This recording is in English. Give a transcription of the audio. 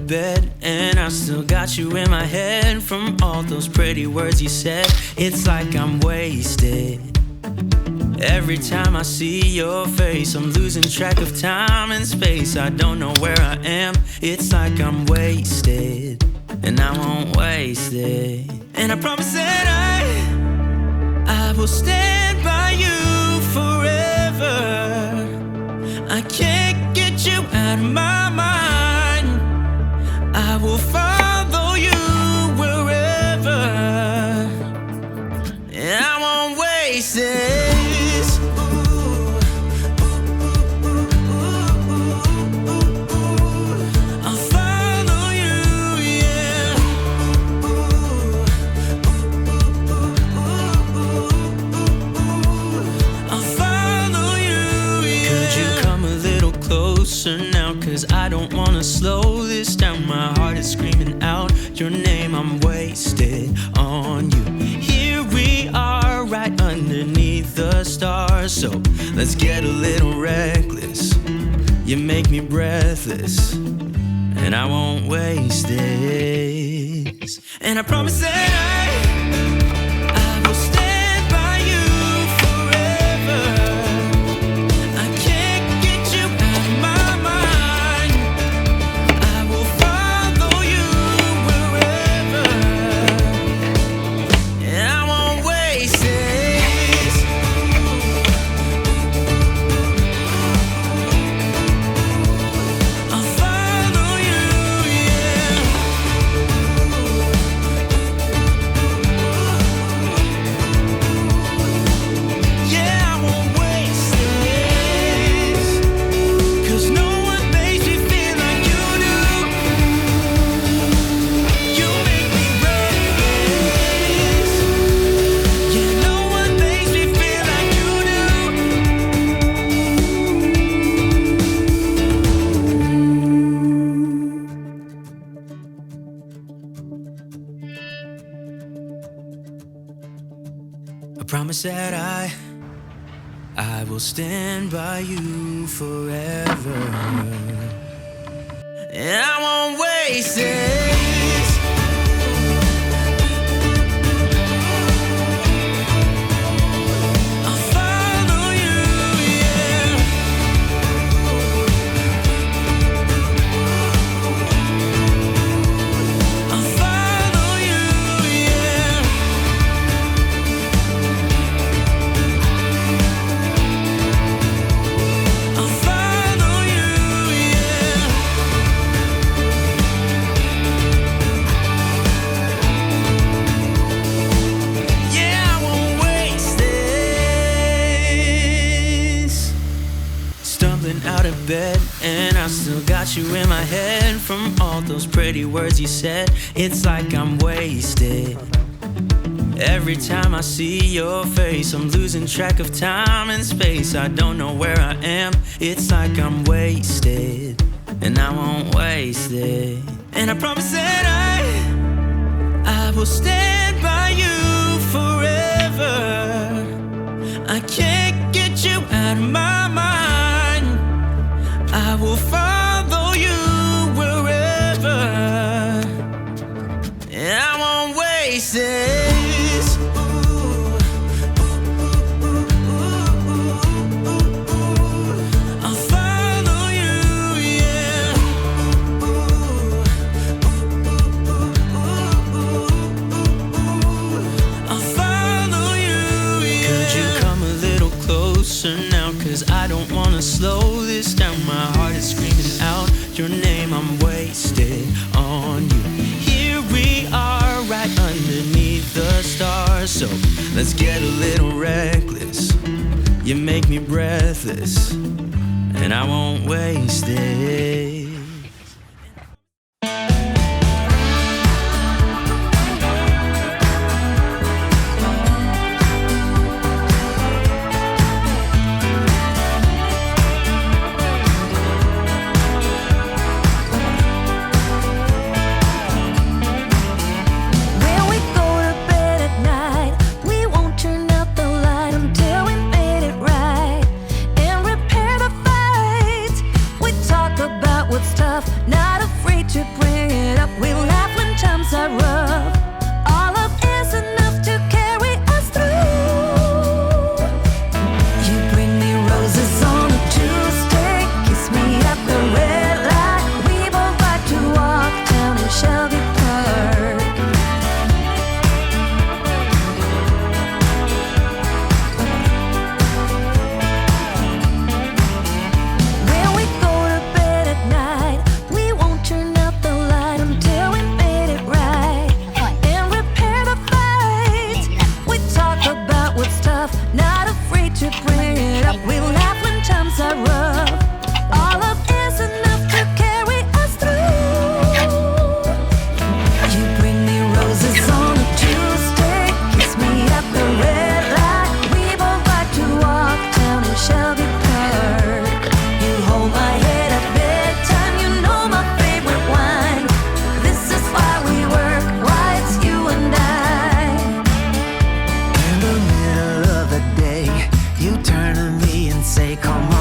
bed, and I still got you in my head. From all those pretty words you said, it's like I'm wasted. Every time I see your face, I'm losing track of time and space. I don't know where I am, it's like I'm wasted, and I won't waste it. And I promise that I will stand by you forever. I can't get you out of my mind. I will follow you wherever, and I won't waste this. I'll follow you, yeah. I'll follow you, yeah. Could you come a little closer now? 'Cause I don't wanna slow this down. My heart is screaming out your name. I'm wasted on you. Here we are, right underneath the stars. So let's get a little reckless. You make me breathless, and I won't waste this. And I promise that I will stand by you forever. I can't get you out of my mind. I will follow you wherever, and I won't waste this. I'll follow you, yeah. Yeah, I won't waste this. 'Cause no one makes me feel like you do. You make me reckless. Yeah, no one makes me feel like you do. I promise that I will stand by you forever, and I won't waste this. I'll follow you, yeah. I'll follow you, yeah. I'll follow you, yeah. Yeah, I won't waste this. Stumbling out of bed, and I still got you in my head. From all those pretty words you said, it's like I'm wasted. Every time I see your face, I'm losing track of time and space. I don't know where I am, it's like I'm wasted, and I won't waste it. And I promise that I will stand by you forever. I can't get you out of my mind. I will follow you wherever, and I won't waste this. I'll follow you, yeah. I'll follow you, yeah. Could you come a little closer now? 'Cause I don't wanna slow this down. My heart is screaming out your name. I'm wasted on you. Here we are, right underneath the stars. So let's get a little reckless. You make me breathless, and I won't waste it. When we go to bed at night, we won't turn out the light until we made it right and repair the fight. We talk about not afraid to bring it up. We laugh when times are rough. All of is enough to carry us through. You bring me roses on a Tuesday, kiss me at the red light. We both like to walk down in Shelby Park. You hold my head at bedtime, you know my favorite wine. This is why we work, why it's you and I. In the middle of the day, you turn to me and say, come